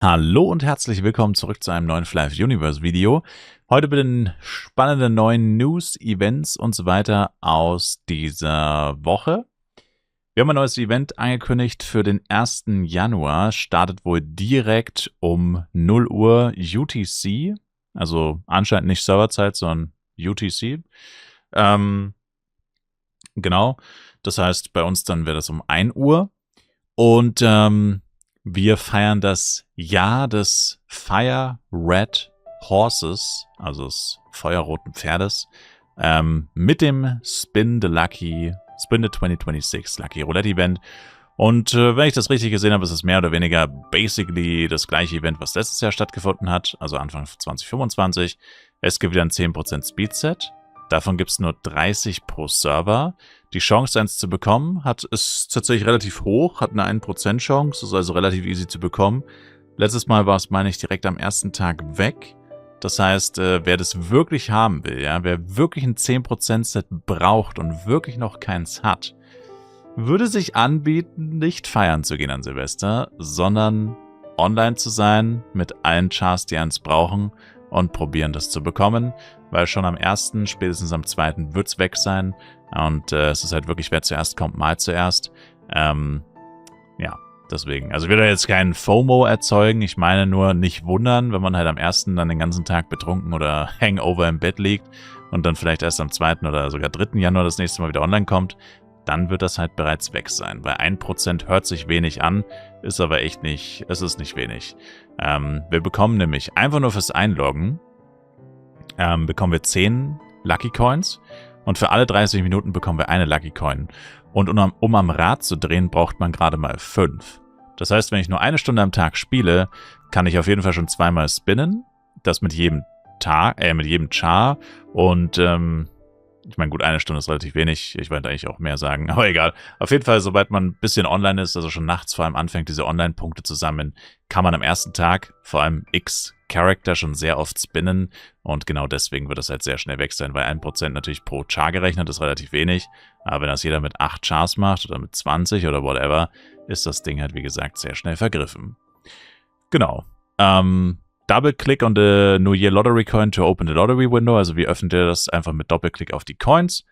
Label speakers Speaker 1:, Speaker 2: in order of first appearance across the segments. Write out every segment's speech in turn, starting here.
Speaker 1: Hallo und herzlich willkommen zurück zu einem neuen Fly Universe Video. Heute mit den spannenden neuen News, Events und so weiter aus dieser Woche. Wir haben ein neues Event angekündigt für den 1. Januar. Startet wohl direkt um 0 Uhr UTC. Also anscheinend nicht Serverzeit, sondern UTC. Genau. Das heißt, bei uns dann wäre das um 1 Uhr. Und wir feiern das Jahr des Fire Red Horses, also des feuerroten Pferdes, mit dem Spin the 2026 Lucky Roulette Event. Und wenn ich das richtig gesehen habe, ist es mehr oder weniger basically das gleiche Event, was letztes Jahr stattgefunden hat, also Anfang 2025. Es gibt wieder ein 10% Speedset. Davon gibt es nur 30 pro Server. Die Chance, eins zu bekommen, ist tatsächlich relativ hoch, hat eine 1% Chance, ist also relativ easy zu bekommen. Letztes Mal war es, meine ich, direkt am ersten Tag weg. Das heißt, wer das wirklich haben will, ja, wer wirklich ein 10% Set braucht und wirklich noch keins hat, würde sich anbieten, nicht feiern zu gehen an Silvester, sondern online zu sein mit allen Chars, die eins brauchen und probieren, das zu bekommen, weil schon am 1., spätestens am 2. wird es weg sein und es ist halt wirklich, wer zuerst kommt, mal zuerst. Ja, deswegen. Also ich will da jetzt keinen FOMO erzeugen, ich meine nur nicht wundern, wenn man halt am 1. dann den ganzen Tag betrunken oder Hangover im Bett liegt und dann vielleicht erst am 2. oder sogar 3. Januar das nächste Mal wieder online kommt, dann wird das halt bereits weg sein. Bei 1% hört sich wenig an, ist aber echt nicht, es ist nicht wenig. Wir bekommen nämlich einfach nur fürs Einloggen, bekommen wir 10 Lucky Coins und für alle 30 Minuten bekommen wir eine Lucky Coin. Und um am Rad zu drehen, braucht man gerade mal 5. Das heißt, wenn ich nur eine Stunde am Tag spiele, kann ich auf jeden Fall schon zweimal spinnen, das mit jedem Char und ich meine, gut, eine Stunde ist relativ wenig. Ich wollte eigentlich auch mehr sagen, aber egal. Auf jeden Fall, sobald man ein bisschen online ist, also schon nachts vor allem anfängt, diese Online-Punkte zu sammeln, kann man am ersten Tag vor allem X-Charakter schon sehr oft spinnen. Und genau deswegen wird das halt sehr schnell weg sein, weil 1% natürlich pro Char gerechnet ist relativ wenig. Aber wenn das jeder mit 8 Chars macht oder mit 20 oder whatever, ist das Ding halt, wie gesagt, sehr schnell vergriffen. Genau. Double-click on the New Year Lottery Coin to open the Lottery Window. Also wir öffnen das einfach mit Doppelklick auf die Coins.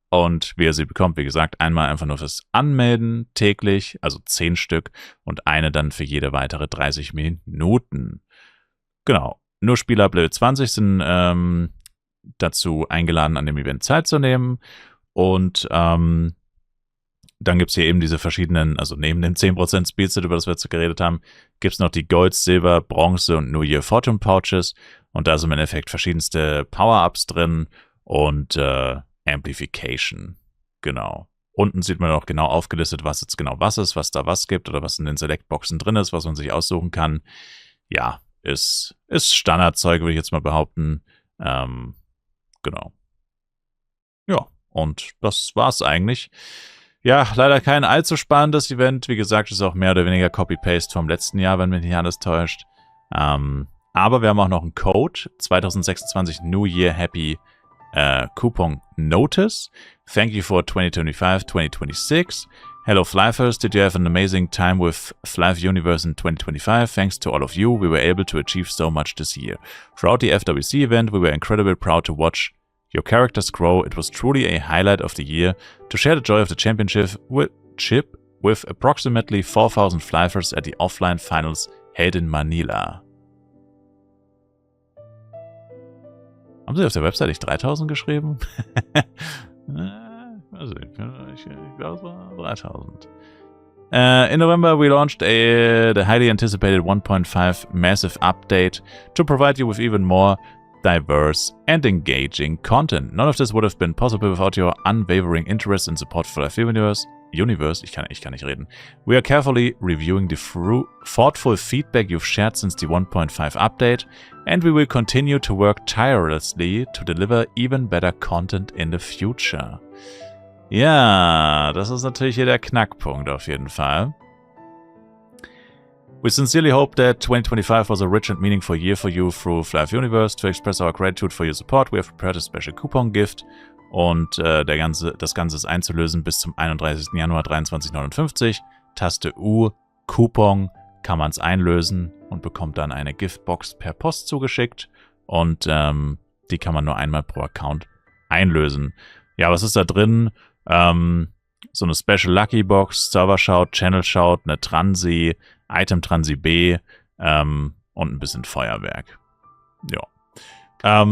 Speaker 1: Und wie ihr sie bekommt, wie gesagt, einmal einfach nur fürs Anmelden täglich, also 10 Stück und eine dann für jede weitere 30 Minuten. Genau. Nur Spieler ab Level 20 sind dazu eingeladen, an dem Event teilzunehmen. Und dann gibt es hier eben diese verschiedenen, also neben dem 10% Speedset, über das wir jetzt geredet haben, gibt es noch die Gold, Silber, Bronze und New Year Fortune Pouches. Und da sind im Endeffekt verschiedenste Power-Ups drin und Amplification. Genau. Unten sieht man auch genau aufgelistet, was jetzt genau was ist, was da was gibt oder was in den Select-Boxen drin ist, was man sich aussuchen kann. Ja, ist Standardzeug, würde ich jetzt mal behaupten. Genau. Ja, und das war's eigentlich. Ja, leider kein allzu spannendes Event. Wie gesagt, ist auch mehr oder weniger Copy-Paste vom letzten Jahr, wenn mich nicht alles täuscht. Aber wir haben auch noch einen Code. 2026 New Year Happy Coupon Notice. Thank you for 2025, 2026. Hello Flyfers, did you have an amazing time with Fly Universe in 2025? Thanks to all of you, we were able to achieve so much this year. Throughout the FWC event, we were incredibly proud to watch your characters grow. It was truly a highlight of the year to share the joy of the championship with approximately 4,000 Flyfers at the offline finals held in Manila. Haben sie auf der Website nicht 3.000 geschrieben? Also ich glaube, es war 3.000. In November, we launched the highly anticipated 1.5 massive update to provide you with even more diverse and engaging content. None of this would have been possible without your unwavering interest and support for Fly Universe. Ich kann nicht reden. We are carefully reviewing the thoughtful feedback you've shared since the 1.5 update, and we will continue to work tirelessly to deliver even better content in the future. Ja, das ist natürlich hier der Knackpunkt auf jeden Fall. We sincerely hope that 2025 was a rich and meaningful year for you through Fly Universe. To express our gratitude for your support, we have prepared a special coupon gift. Und das Ganze ist einzulösen bis zum 31. Januar 2359. Taste U, Coupon, kann man es einlösen. und bekommt dann eine Giftbox per Post zugeschickt. Und die kann man nur einmal pro Account einlösen. Ja, was ist da drin? So eine Special Lucky Box, Server Shout, Channel Shout, eine Transi, Item Transi B und ein bisschen Feuerwerk. Ja.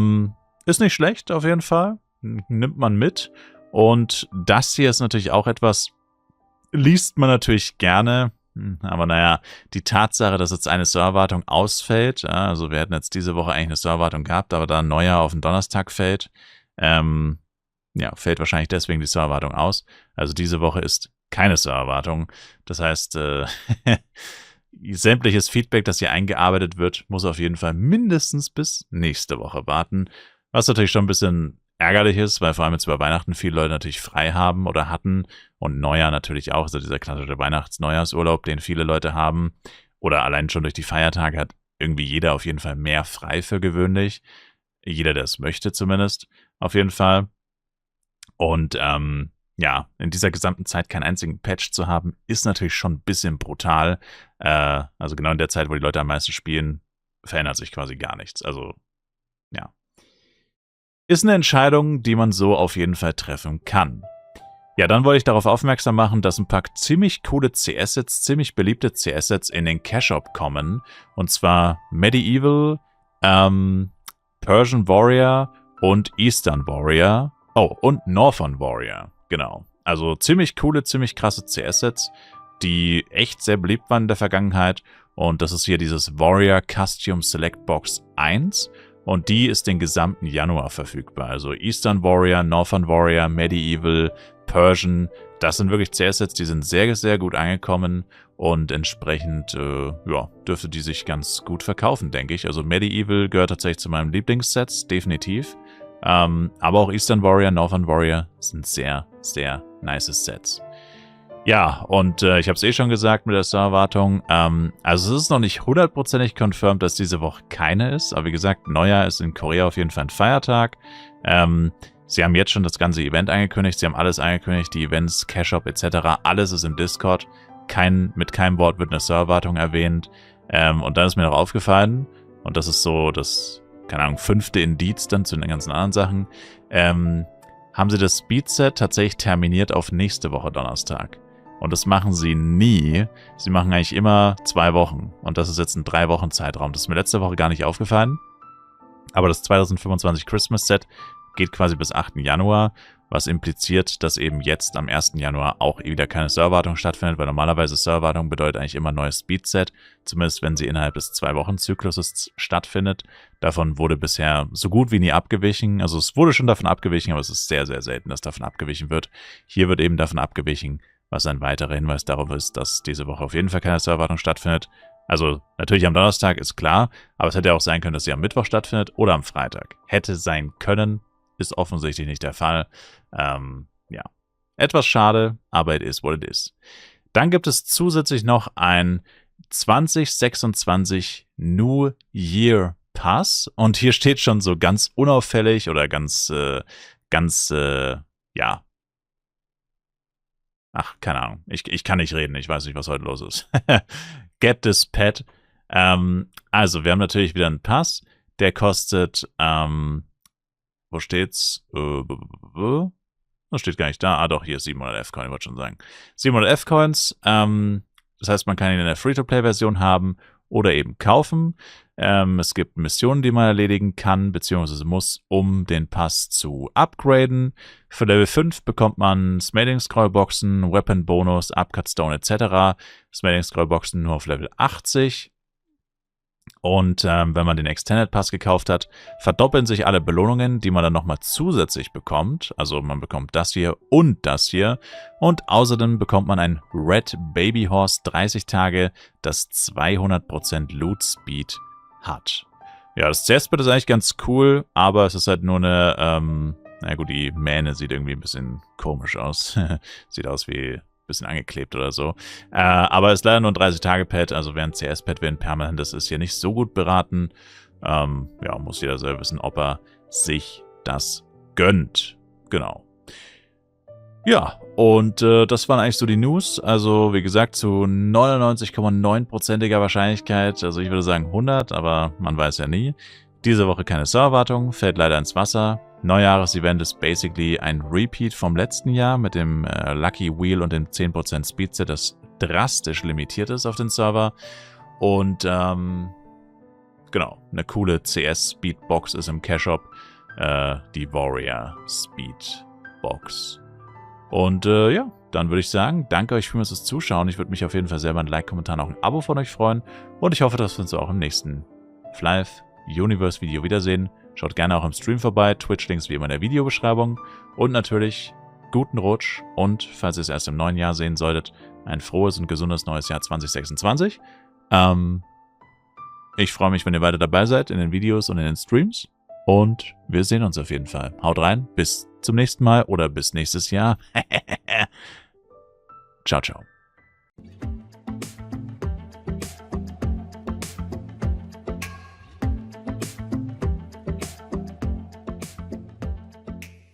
Speaker 1: Ist nicht schlecht auf jeden Fall. Nimmt man mit. Und das hier ist natürlich auch etwas, liest man natürlich gerne. Aber naja, die Tatsache, dass jetzt eine Serverwartung ausfällt, also wir hätten jetzt diese Woche eigentlich eine Serverwartung gehabt, aber da ein Neujahr auf den Donnerstag fällt, ja, fällt wahrscheinlich deswegen die Serverwartung aus. Also diese Woche ist keine Serverwartung. Das heißt, sämtliches Feedback, das hier eingearbeitet wird, muss auf jeden Fall mindestens bis nächste Woche warten. Was natürlich schon ein bisschen ärgerlich ist, weil vor allem jetzt über Weihnachten viele Leute natürlich frei haben oder hatten und Neujahr natürlich auch, also dieser klassische Weihnachts-Neujahrsurlaub, den viele Leute haben oder allein schon durch die Feiertage hat irgendwie jeder auf jeden Fall mehr frei für gewöhnlich. Jeder, der es möchte zumindest, auf jeden Fall. Und ja, in dieser gesamten Zeit keinen einzigen Patch zu haben, ist natürlich schon ein bisschen brutal. Also genau in der Zeit, wo die Leute am meisten spielen, verändert sich quasi gar nichts. Also, ja. Ist eine Entscheidung, die man so auf jeden Fall treffen kann. Ja, dann wollte ich darauf aufmerksam machen, dass ein paar ziemlich coole CS-Sets, ziemlich beliebte CS-Sets in den Cash-Shop kommen. Und zwar Medieval, Persian Warrior und Eastern Warrior. Oh, und Northern Warrior, genau. Also ziemlich coole, ziemlich krasse CS-Sets, die echt sehr beliebt waren in der Vergangenheit. Und das ist hier dieses Warrior Costume Select Box 1. Und die ist den gesamten Januar verfügbar. Also Eastern Warrior, Northern Warrior, Medieval, Persian. Das sind wirklich CS-Sets, die sind sehr, sehr gut angekommen. Und entsprechend, ja, dürfte die sich ganz gut verkaufen, denke ich. Also Medieval gehört tatsächlich zu meinen Lieblingssets, definitiv. Aber auch Eastern Warrior, Northern Warrior sind sehr, sehr nice Sets. Ja, und ich habe es eh schon gesagt mit der Serverwartung. Also es ist noch nicht hundertprozentig confirmed, dass diese Woche keine ist. Aber wie gesagt, Neujahr ist in Korea auf jeden Fall ein Feiertag. Sie haben jetzt schon das ganze Event angekündigt. Sie haben alles angekündigt, die Events, Cash-Up etc. Alles ist im Discord. Mit keinem Wort wird eine Serverwartung erwähnt. Und dann ist mir noch aufgefallen, und das ist so das, keine Ahnung, 5. Indiz dann zu den ganzen anderen Sachen, haben sie das Speedset tatsächlich terminiert auf nächste Woche Donnerstag. Und das machen sie nie. Sie machen eigentlich immer 2 Wochen. Und das ist jetzt ein 3-Wochen-Zeitraum. Das ist mir letzte Woche gar nicht aufgefallen. Aber das 2025 Christmas Set geht quasi bis 8. Januar, was impliziert, dass eben jetzt am 1. Januar auch wieder keine Serverwartung stattfindet, weil normalerweise Serverwartung bedeutet eigentlich immer neues Speedset, zumindest wenn sie innerhalb des 2-Wochen-Zykluses stattfindet. Davon wurde bisher so gut wie nie abgewichen. Also es wurde schon davon abgewichen, aber es ist sehr, sehr selten, dass davon abgewichen wird. Hier wird eben davon abgewichen, was ein weiterer Hinweis darauf ist, dass diese Woche auf jeden Fall keine Serverwartung stattfindet. Also natürlich am Donnerstag ist klar, aber es hätte auch sein können, dass sie am Mittwoch stattfindet oder am Freitag. Hätte sein können, ist offensichtlich nicht der Fall. Ja, etwas schade, aber it is what it is. Dann gibt es zusätzlich noch ein 2026 New Year Pass und hier steht schon so ganz unauffällig oder ganz, ja. Ach, keine Ahnung. Ich kann nicht reden. Ich weiß nicht, was heute los ist. Get this pet. Also, wir haben natürlich wieder einen Pass. Der kostet, wo steht's? Das steht gar nicht da. Ah, doch, hier ist 700 F-Coin, ich wollte schon sagen. 700 F-Coins. Das heißt, man kann ihn in der Free-to-Play-Version haben oder eben kaufen. Es gibt Missionen, die man erledigen kann, beziehungsweise muss, um den Pass zu upgraden. Für Level 5 bekommt man Smelling-Scroll-Boxen, Weapon-Bonus, Upcut-Stone etc. Smelling-Scroll-Boxen nur auf Level 80. Und wenn man den Extended Pass gekauft hat, verdoppeln sich alle Belohnungen, die man dann nochmal zusätzlich bekommt. Also man bekommt das hier und das hier. Und außerdem bekommt man ein Red Baby Horse 30 Tage, das 200% Loot Speed hat. Ja, das CS-Bit ist eigentlich ganz cool, aber es ist halt nur eine, na gut, die Mähne sieht irgendwie ein bisschen komisch aus. Sieht aus wie bisschen angeklebt oder so. Aber es ist leider nur ein 30-Tage-Pad, also wer ein CS-Pad, wer ein permanentes ist, hier nicht so gut beraten. Ja, muss jeder selber wissen, ob er sich das gönnt. Genau. Ja, und das waren eigentlich so die News. Also wie gesagt, zu 99,9%iger Wahrscheinlichkeit, also ich würde sagen 100, aber man weiß ja nie. Diese Woche keine Serverwartung, fällt leider ins Wasser. Neujahresevent ist basically ein Repeat vom letzten Jahr mit dem Lucky Wheel und dem 10% Speedset, das drastisch limitiert ist auf den Server. Und genau, eine coole CS-Speedbox ist im Cache-Shop, die Warrior Speedbox. Und ja, dann würde ich sagen, danke euch vielmals fürs Zuschauen. Ich würde mich auf jeden Fall selber ein Like, Kommentar und auch ein Abo von euch freuen. Und ich hoffe, dass wir uns auch im nächsten Flive Universe Video wiedersehen. Schaut gerne auch im Stream vorbei. Twitch-Links wie immer in der Videobeschreibung. Und natürlich guten Rutsch und, falls ihr es erst im neuen Jahr sehen solltet, ein frohes und gesundes neues Jahr 2026. Ich freue mich, wenn ihr weiter dabei seid in den Videos und in den Streams. Und wir sehen uns auf jeden Fall. Haut rein, bis zum nächsten Mal oder bis nächstes Jahr. Ciao, ciao.